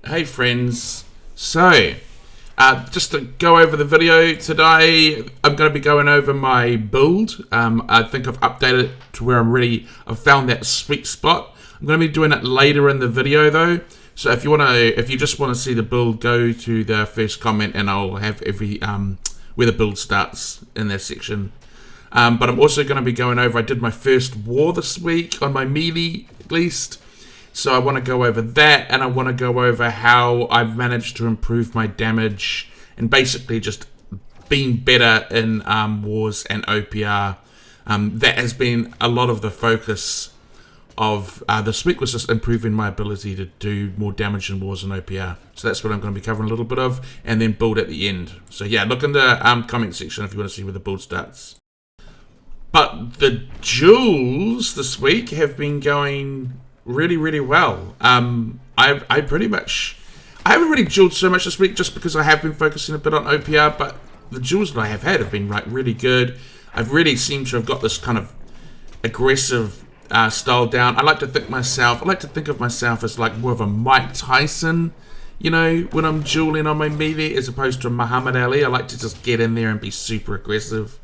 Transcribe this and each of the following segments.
Hey friends, so just to go over the video today, I'm going to be going over my build. I think I've updated it to where I've found that sweet spot. I'm going to be doing it later in the video though, so if you just want to see the build, go to the first comment and I'll have every where the build starts in that section. But I'm also going to be going over, I did my first war this week on my melee at least. So I want to go over that, and I want to go over how I've managed to improve my damage and basically just being better in wars and OPR. That has been a lot of the focus of this week, was just improving my ability to do more damage in wars and OPR. So that's what I'm going to be covering a little bit of, and then build at the end. So yeah, look in the comment section if you want to see where the build starts. But the duels this week have been going really well. I haven't really dueled so much this week just because I have been focusing a bit on OPR, but the duels that I have had have been like really good. I've really seemed to have got this kind of aggressive style down. I like to think of myself as like more of a Mike Tyson, you know, when I'm dueling on my melee, as opposed to Muhammad Ali. I like to just get in there and be super aggressive.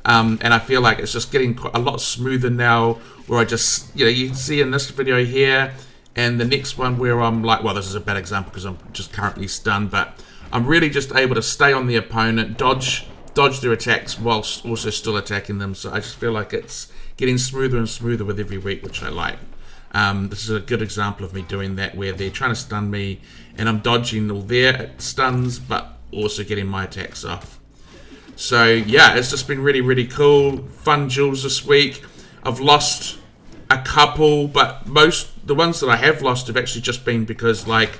And I feel like it's just getting a lot smoother now, where I just, you know, you can see in this video here and the next one where I'm like, well, this is a bad example because I'm just currently stunned, but I'm really just able to stay on the opponent, dodge their attacks whilst also still attacking them. So I just feel like it's getting smoother and smoother with every week, which I like. This is a good example of me doing that, where they're trying to stun me and I'm dodging all their stuns, but also getting my attacks off. So yeah, it's just been really cool. Fun duels this week. I've lost a couple, but the ones that I have lost have actually just been because like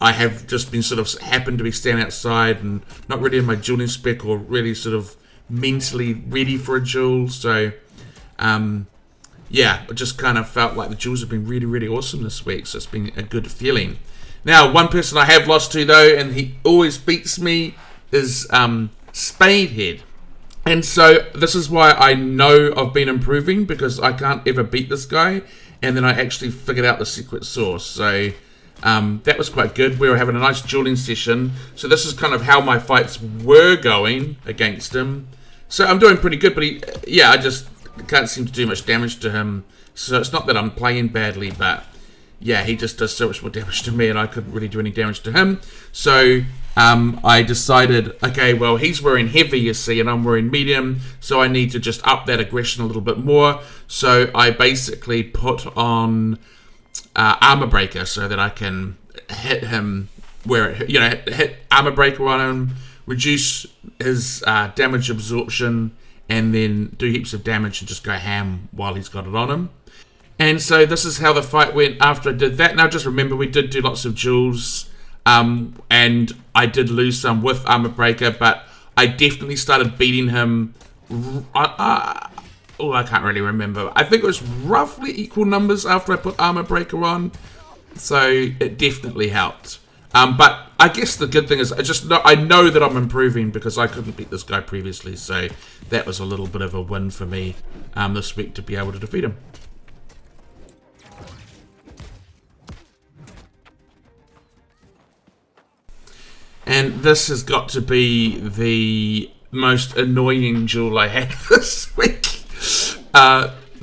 I have just been sort of happened to be standing outside and not really in my dueling spec or really sort of mentally ready for a duel. So yeah, I just kind of felt like the duels have been really awesome this week. So it's been a good feeling. Now, one person I have lost to though, and he always beats me, is Spadehead. And so this is why I know I've been improving, because I can't ever beat this guy, and then I actually figured out the secret sauce. So that was quite good. We were having a nice dueling session, so this is kind of how my fights were going against him. So I'm doing pretty good, but I just can't seem to do much damage to him. So it's not that I'm playing badly, but yeah, he just does so much more damage to me and I couldn't really do any damage to him. So I decided, okay, well, he's wearing heavy, you see, and I'm wearing medium, so I need to just up that aggression a little bit more. So I basically put on Armor Breaker so that I can hit him hit Armor Breaker on him, reduce his damage absorption, and then do heaps of damage and just go ham while he's got it on him. And so this is how the fight went after I did that. Now just remember, we did do lots of duels, and I did lose some with Armor Breaker, but I definitely started beating him. I can't really remember. I think it was roughly equal numbers after I put Armor Breaker on, so it definitely helped. But I guess the good thing is I know that I'm improving because I couldn't beat this guy previously, so that was a little bit of a win for me this week to be able to defeat him. And this has got to be the most annoying duel I had this week.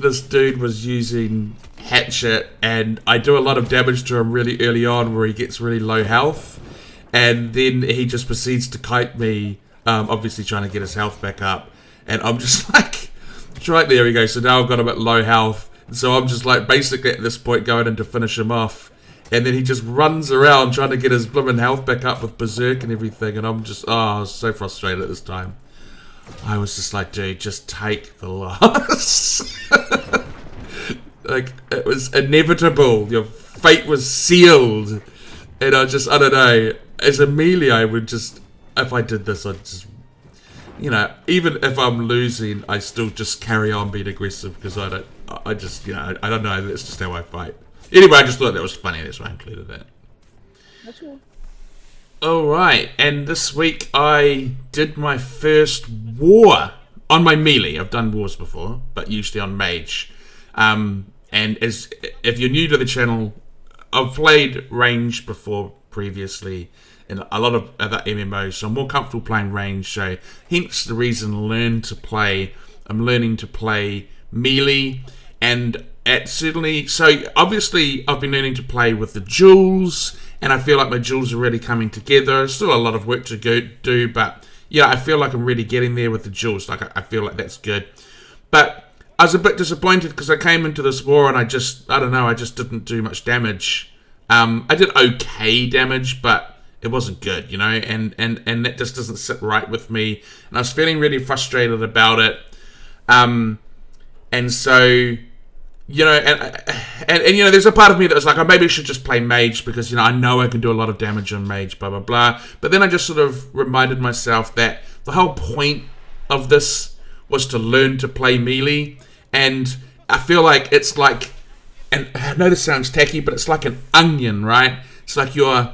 This dude was using Hatchet, and I do a lot of damage to him really early on where he gets really low health. And then he just proceeds to kite me, obviously trying to get his health back up. And I'm just like, right, there we go. So now I've got him at low health. So I'm just like basically at this point going in to finish him off. And then he just runs around trying to get his blooming health back up with Berserk and everything. And I'm just, I was so frustrated at this time. I was just like, dude, just take the loss. Like, it was inevitable. Your fate was sealed. And I don't know. As a melee, I would just, if I did this, I'd just, you know, even if I'm losing, I still just carry on being aggressive because I don't know. That's just how I fight. Anyway, I just thought that was funny. That's why I included that. That's cool. Alright, and this week I did my first war on my melee. I've done wars before, but usually on Mage. And if you're new to the channel, I've played range before, previously in a lot of other MMOs, so I'm more comfortable playing range. So hence the reason I'm learning to play melee, and certainly, so obviously I've been learning to play with the duels, and I feel like my duels are really coming together. Still a lot of work to do, but yeah, I feel like I'm really getting there with the duels. Like I feel like that's good. But I was a bit disappointed because I came into this war and I just didn't do much damage. I did okay damage, but it wasn't good, and that just doesn't sit right with me. And I was feeling really frustrated about it. And so, and there's a part of me that was like, oh, maybe I should just play Mage because, I know I can do a lot of damage on Mage, blah, blah, blah. But then I just sort of reminded myself that the whole point of this was to learn to play melee. And I feel like it's like, and I know this sounds tacky, but it's like an onion, right? It's like you're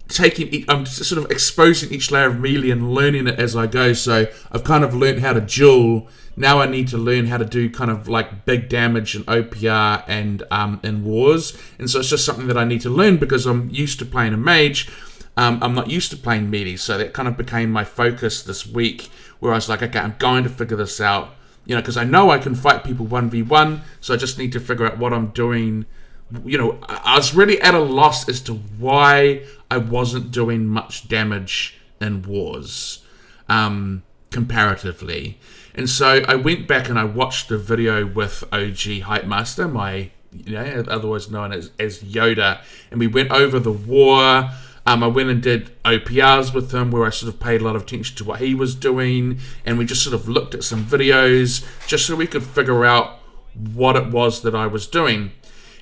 taking, I'm sort of exposing each layer of melee and learning it as I go. So I've kind of learned how to duel. Now I need to learn how to do kind of like big damage and OPR and in wars. And so it's just something that I need to learn because I'm used to playing a mage. I'm not used to playing melee. So that kind of became my focus this week, where I was like, okay, I'm going to figure this out. Because I know I can fight people 1v1. So I just need to figure out what I'm doing. I was really at a loss as to why I wasn't doing much damage in wars, comparatively. And so I went back and I watched a video with OG Hype Master, my, otherwise known as Yoda, and we went over the war. I went and did OPRs with him where I sort of paid a lot of attention to what he was doing, and we just sort of looked at some videos just so we could figure out what it was that I was doing.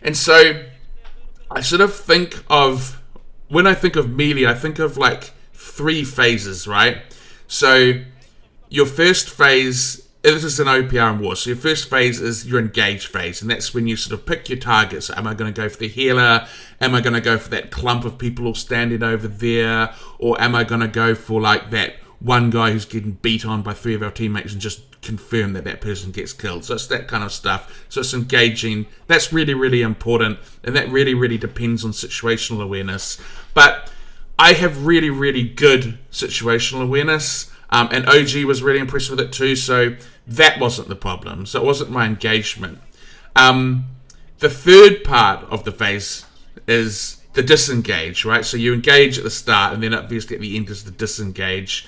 And so I sort of think of, when I think of melee, I think of like 3 phases, right? So your first phase, this is an OPR and war, so your first phase is your engage phase, and that's when you sort of pick your targets. Am I going to go for the healer? Am I going to go for that clump of people all standing over there? Or am I going to go for like that one guy who's getting beat on by 3 of our teammates and just confirm that that person gets killed? So it's that kind of stuff. So it's engaging. That's really, really important, and that really, really depends on situational awareness. But I have really, really good situational awareness, and OG was really impressed with it too, so that wasn't the problem. So it wasn't my engagement. The third part of the phase is the disengage, right? So you engage at the start, and then obviously at the end is the disengage.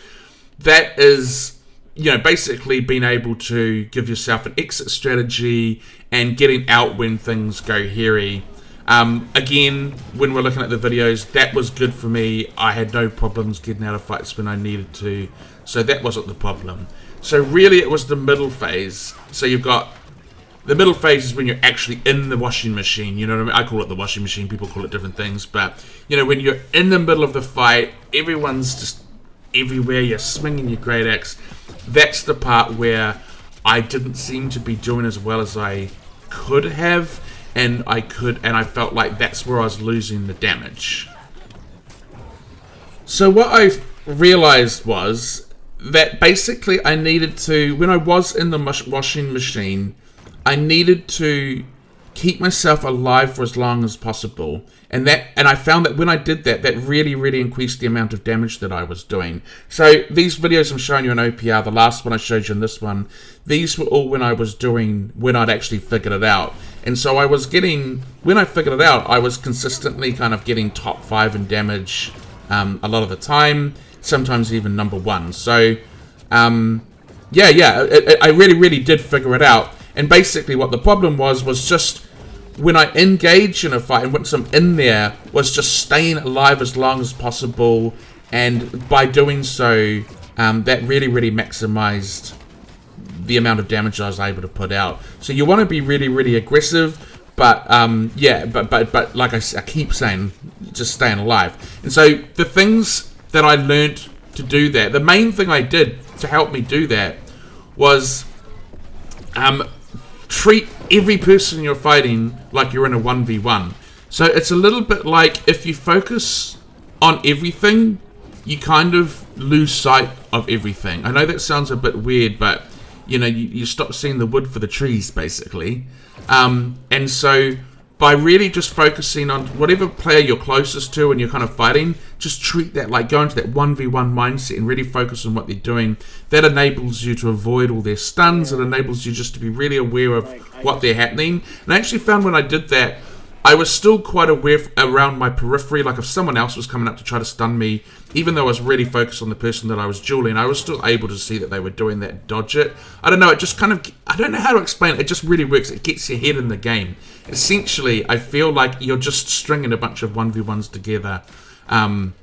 That is, basically being able to give yourself an exit strategy and getting out when things go hairy. Again, when we're looking at the videos, that was good for me. I had no problems getting out of fights when I needed to, so that wasn't the problem. So really it was the middle phase. So you've got, the middle phase is when you're actually in the washing machine, you know what I mean? I call it the washing machine, people call it different things, but, when you're in the middle of the fight, everyone's just everywhere, you're swinging your great axe. That's the part where I didn't seem to be doing as well as I could have, and I felt like that's where I was losing the damage. So what I realized was that basically I needed to, when I was in the washing machine, I needed to keep myself alive for as long as possible. And I found that when I did that, that really, really increased the amount of damage that I was doing. So these videos I'm showing you in OPR, the last one I showed you in this one, these were all when I'd actually figured it out. And so I was getting, when I figured it out, I was consistently kind of getting top 5 in damage a lot of the time, sometimes even number 1. So, I really, really did figure it out. And basically what the problem was just when I engage in a fight, and once I'm in there, was just staying alive as long as possible. And by doing so, that really, really maximized the amount of damage I was able to put out. So you want to be really, really aggressive, but but like I keep saying, just staying alive. And so the things that I learned to do that, the main thing I did to help me do that was treat every person you're fighting like you're in a 1v1. So it's a little bit like if you focus on everything, you kind of lose sight of everything. I know that sounds a bit weird, but you stop seeing the wood for the trees, basically. And so by really just focusing on whatever player you're closest to and you're kind of fighting, just treat that like go into that 1v1 mindset and really focus on what they're doing. That enables you to avoid all their stuns. It enables you just to be really aware of what they're happening. And I actually found when I did that, I was still quite aware around my periphery. Like if someone else was coming up to try to stun me, even though I was really focused on the person that I was dueling, I was still able to see that they were doing that, dodge it. I don't know, it just kind of, I don't know how to explain it. It just really works. It gets your head in the game. Essentially, I feel like you're just stringing a bunch of 1v1s together. And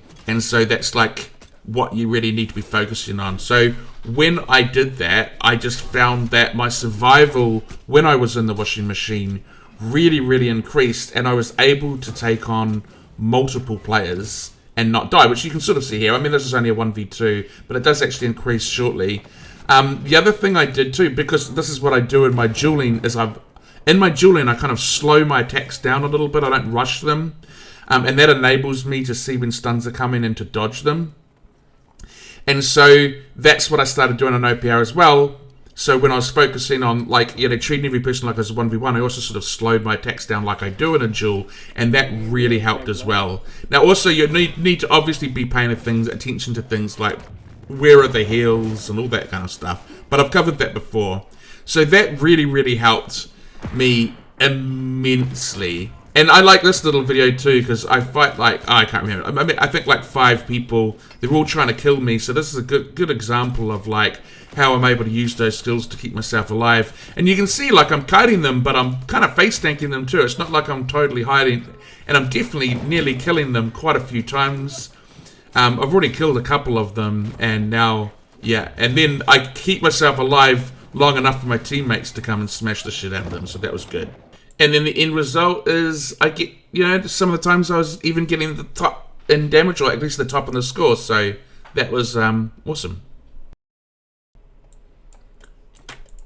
so that's like what you really need to be focusing on. So when I did that, I just found that my survival when I was in the washing machine really increased, and I was able to take on multiple players and not die, which you can sort of see here. I mean, this is only a 1v2, but it does actually increase shortly. The other thing I did too, because this is what I do in my dueling, is in my dueling I kind of slow my attacks down a little bit. I don't rush them, and that enables me to see when stuns are coming and to dodge them. And so that's what I started doing on OPR as well. So when I was focusing on, like, treating every person like as a 1v1, I also sort of slowed my attacks down like I do in a duel, and that really helped as well. Now, also, you need to obviously be paying attention to things like where are the heals and all that kind of stuff. But I've covered that before. So that really helped me immensely. And I like this little video too, because I fight like, I can't remember, I mean, I think like 5 people, they're all trying to kill me, so this is a good example of like how I'm able to use those skills to keep myself alive. And you can see like I'm kiting them, but I'm kind of face tanking them too. It's not like I'm totally hiding, and I'm definitely nearly killing them quite a few times. I've already killed a couple of them, and now, yeah, and then I keep myself alive long enough for my teammates to come and smash the shit out of them, so that was good. And then the end result is I get, some of the times I was even getting the top in damage, or at least the top in the score, so that was awesome.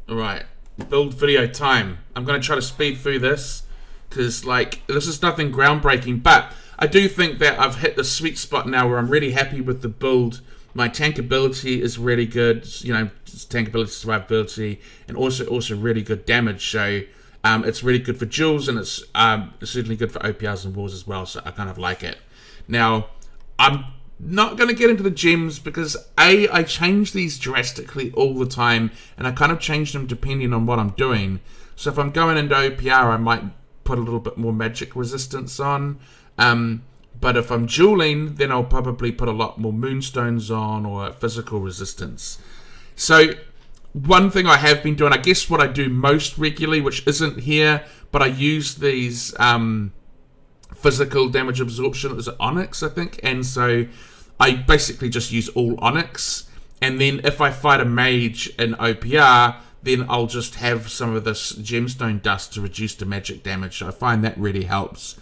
Alright, build video time. I'm going to try to speed through this, because like, this is nothing groundbreaking, but I do think that I've hit the sweet spot now where I'm really happy with the build. My tank ability is really good, tank ability, survivability, and also really good damage, so it's really good for duels, and it's certainly good for OPRs and wars as well, so I kind of like it. Now, I'm not going to get into the gems because I change these drastically all the time, and I kind of change them depending on what I'm doing. So if I'm going into OPR, I might put a little bit more magic resistance on, but if I'm dueling, then I'll probably put a lot more moonstones on, or physical resistance. So one thing I have been doing, I guess what I do most regularly, which isn't here, but I use these physical damage absorption, is it Onyx, I think? And so I basically just use all Onyx, and then if I fight a Mage in OPR, then I'll just have some of this gemstone dust to reduce the magic damage. So I find that really helps.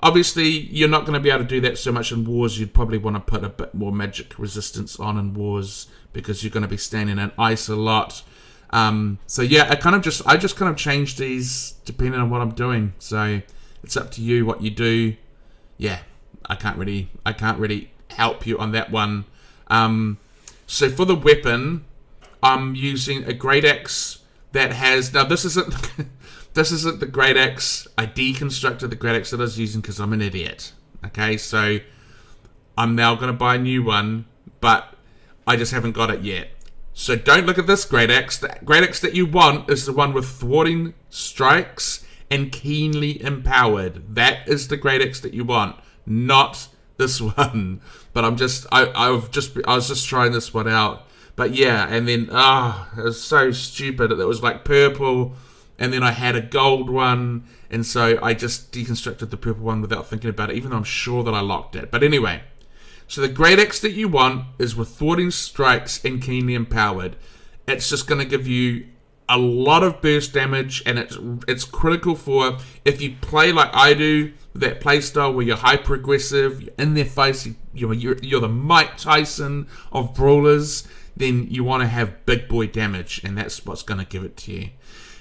Obviously, you're not going to be able to do that so much in wars. You'd probably want to put a bit more magic resistance on in wars, because you're going to be standing in ice a lot. So yeah, I just kind of change these depending on what I'm doing. So it's up to you what you do. Yeah, I can't really help you on that one. So for the weapon, I'm using a great axe that has, now this isn't the great axe. I deconstructed the great axe that I was using because I'm an idiot. Okay, so I'm now going to buy a new one, but I just haven't got it yet. So don't look at this great axe. The great axe that you want is the one with thwarting strikes and keenly empowered. That is the great axe that you want, not this one. But I was just trying this one out. But yeah, and then it was so stupid. It was like purple, and then I had a gold one, and so I just deconstructed the purple one without thinking about it, even though I'm sure that I locked it. But anyway, so the great axe that you want is with thwarting strikes and keenly empowered. It's just going to give you a lot of burst damage, and it's critical for if you play like I do, that playstyle where you're hyper aggressive, you're in their face, you're the Mike Tyson of brawlers. Then you want to have big boy damage, and that's what's going to give it to you.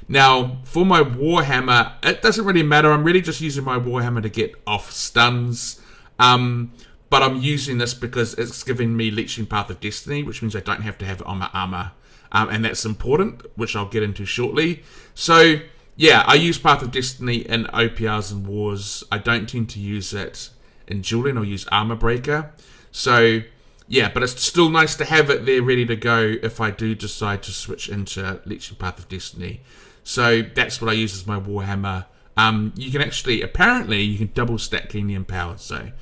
Now, for my Warhammer, it doesn't really matter. I'm really just using my Warhammer to get off stuns. But I'm using this because it's giving me Leeching Path of Destiny, which means I don't have to have it on my armor. And that's important, which I'll get into shortly. So Yeah, I use Path of Destiny in OPRs and Wars. I don't tend to use it in dueling or use Armor Breaker. So, yeah, but it's still nice to have it there ready to go if I do decide to switch into Leeching Path of Destiny. So that's what I use as my Warhammer. You can actually, apparently, you can double stack Kenian power. So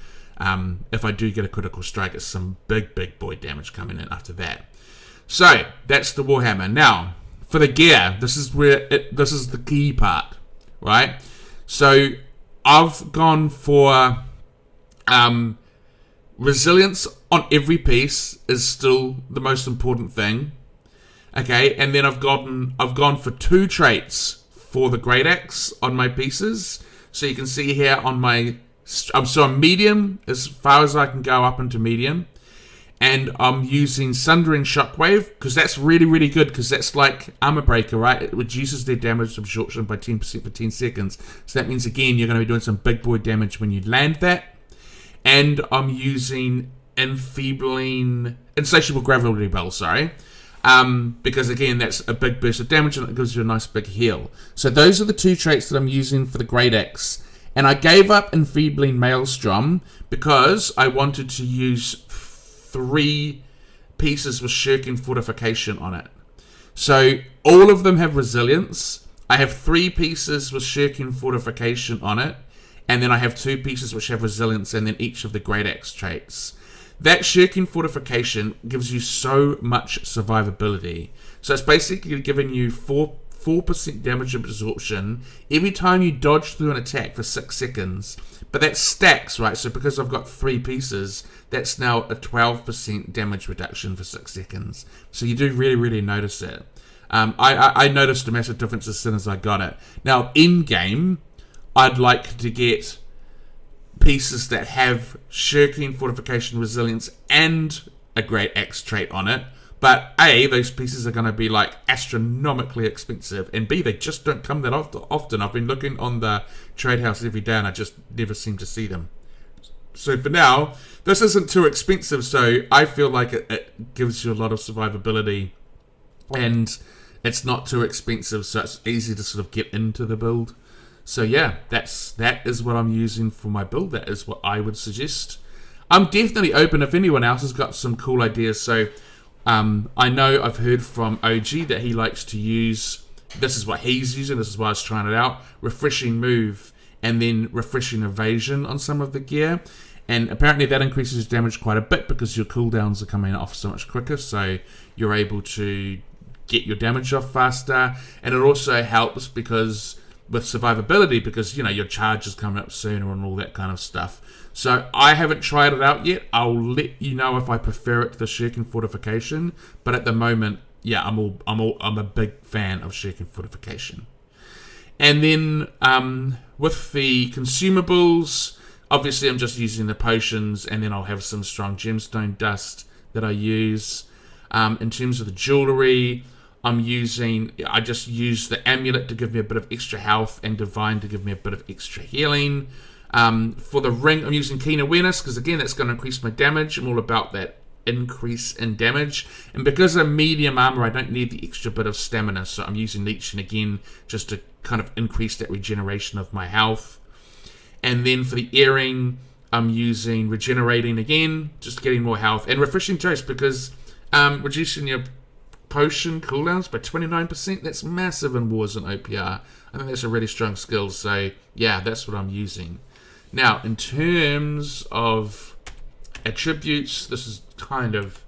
if I do get a critical strike, it's some big boy damage coming in after that. So that's the Warhammer. Now, for the gear, this is the key part, right? So I've gone for resilience on every piece is still the most important thing. Okay, and then I've gone for 2 traits for the Great Axe on my pieces. So you can see here on my I'm medium as far as I can go up into medium. And I'm using Sundering Shockwave, because that's really good, because that's like Armor Breaker, right? It reduces their damage absorption by 10% for 10 seconds. So that means, again, you're going to be doing some big boy damage when you land that. And I'm using Insatiable Gravity Bell, because, again, that's a big burst of damage, and it gives you a nice big heal. So those are the 2 traits that I'm using for the Great Axe. And I gave up Enfeebling Maelstrom because I wanted to use 3 pieces with Shirking Fortification on it. So all of them have resilience. I have 3 pieces with Shirking Fortification on it, and then I have 2 pieces which have resilience, and then each of the Great Axe traits. That Shirking Fortification gives you so much survivability. So it's basically giving you 4% damage absorption every time you dodge through an attack for 6 seconds. But that stacks, right? So because I've got 3 pieces, that's now a 12% damage reduction for 6 seconds. So you do really notice it. I noticed a massive difference as soon as I got it. Now, in-game, I'd like to get pieces that have Shirking Fortification, Resilience, and a Great Axe trait on it. But A, those pieces are going to be like astronomically expensive, and B, they just don't come that often. I've been looking on the trade house every day, and I just never seem to see them. So for now, this isn't too expensive, so I feel like it gives you a lot of survivability, and it's not too expensive, so it's easy to sort of get into the build. So yeah, that is what I'm using for my build. That is what I would suggest. I'm definitely open if anyone else has got some cool ideas. So I know I've heard from OG that he likes to use, this is what he's using, this is why I was trying it out, Refreshing Move and then Refreshing Evasion on some of the gear. And apparently that increases damage quite a bit because your cooldowns are coming off so much quicker, so you're able to get your damage off faster. And it also helps because with survivability, because, you know, your charge is coming up sooner and all that kind of stuff. So I haven't tried it out yet. I'll let you know if I prefer it to the Shirking Fortification. But at the moment, yeah, I'm a big fan of Shirking Fortification. And then with the consumables, obviously I'm just using the potions, and then I'll have some strong gemstone dust that I use. In terms of the jewelry, I just use the amulet to give me a bit of extra health, and divine to give me a bit of extra healing. For the ring, I'm using Keen Awareness because, again, that's going to increase my damage. I'm all about that increase in damage. And because I'm medium armor, I don't need the extra bit of stamina, so I'm using Leeching again just to kind of increase that regeneration of my health. And then for the earring, I'm using Regenerating again, just getting more health. And Refreshing Toast because reducing your potion cooldowns by 29%, that's massive in Wars and OPR. I think that's a really strong skill, so yeah, that's what I'm using. Now, in terms of attributes, this is kind of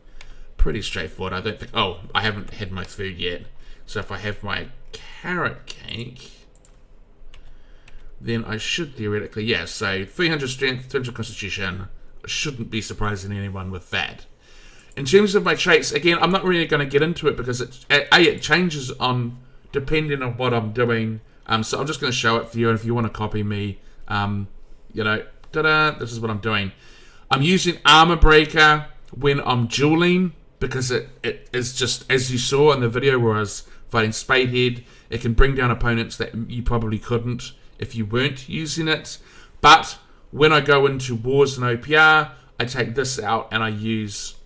pretty straightforward. I don't think... Oh, I haven't had my food yet. So if I have my carrot cake, then I should theoretically... Yeah, so 300 strength, 200 constitution. I shouldn't be surprising anyone with that. In terms of my traits, again, I'm not really going to get into it because it changes on depending on what I'm doing. So I'm just going to show it for you, and if you want to copy me... you know, this is what I'm doing. I'm using Armor Breaker when I'm dueling because it is just, as you saw in the video where I was fighting Spadehead, it can bring down opponents that you probably couldn't if you weren't using it. But when I go into Wars and OPR, I take this out and I use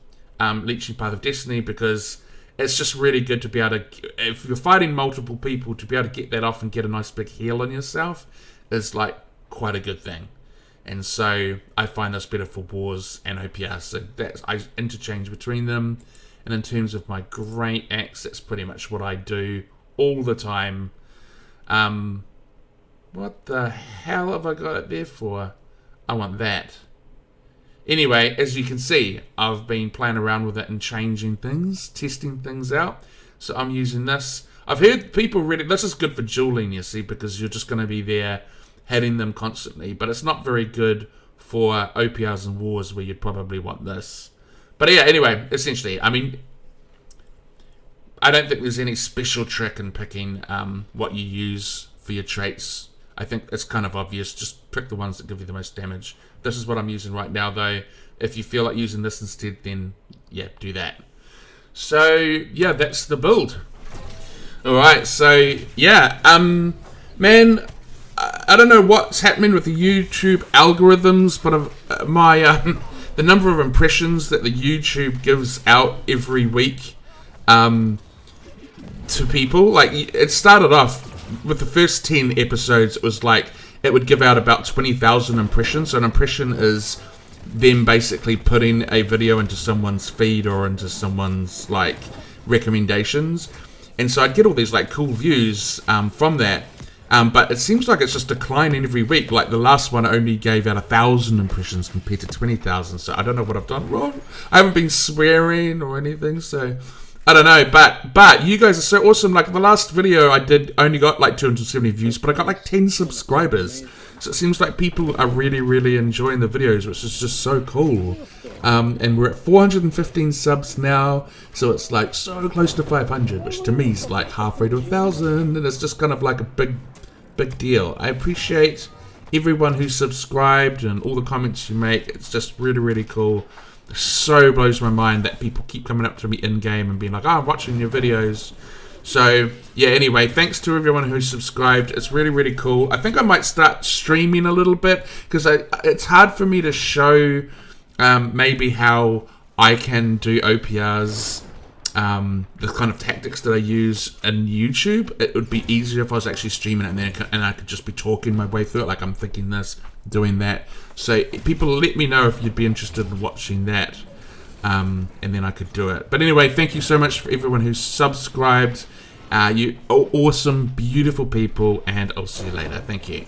Leeching Path of Destiny because it's just really good to be able to... if you're fighting multiple people, to be able to get that off and get a nice big heal on yourself is like quite a good thing. And so I find this better for wars and OPRs. So I interchange between them. And in terms of my great axe, that's pretty much what I do all the time. What the hell have I got it there for? I want that. Anyway, as you can see, I've been playing around with it and changing things, testing things out. So I'm using this. I've heard people really... This is good for dueling, you see, because you're just going to be there hitting them constantly. But it's not very good for OPRs and wars where you'd probably want this. But yeah, anyway, essentially, I mean... I don't think there's any special trick in picking what you use for your traits. I think it's kind of obvious. Just pick the ones that give you the most damage. This is what I'm using right now, though. If you feel like using this instead, then yeah, do that. So yeah, that's the build. Alright, so yeah, man, I don't know what's happening with the YouTube algorithms, but the number of impressions that the YouTube gives out every week to people, like, it started off with the first 10 episodes, it was like it would give out about 20,000 impressions. So an impression is them basically putting a video into someone's feed or into someone's like recommendations, and so I'd get all these like cool views from that, but it seems like it's just declining every week. Like the last one only gave out 1,000 impressions compared to 20,000. So I don't know what I've done wrong. I haven't been swearing or anything, so I don't know, but you guys are so awesome. Like the last video I did only got like 270 views, but I got like 10 subscribers. So it seems like people are really, really enjoying the videos, which is just so cool. And we're at 415 subs now, so it's like so close to 500, which to me is like halfway to 1,000, and it's just kind of like a big deal. I appreciate everyone who's subscribed and all the comments you make. It's just really, really cool. So blows my mind that people keep coming up to me in game and being like, I'm watching your videos. So yeah, anyway, thanks to everyone who's subscribed. It's really, really cool. I think I might start streaming a little bit, because it's hard for me to show maybe how I can do OPRs, the kind of tactics that I use in YouTube. It would be easier if I was actually streaming it and I could just be talking my way through it, like I'm thinking this, doing that. So people, let me know if you'd be interested in watching that, and then I could do it. But anyway, thank you so much for everyone who's subscribed. You awesome, beautiful people, and I'll see you later. Thank you.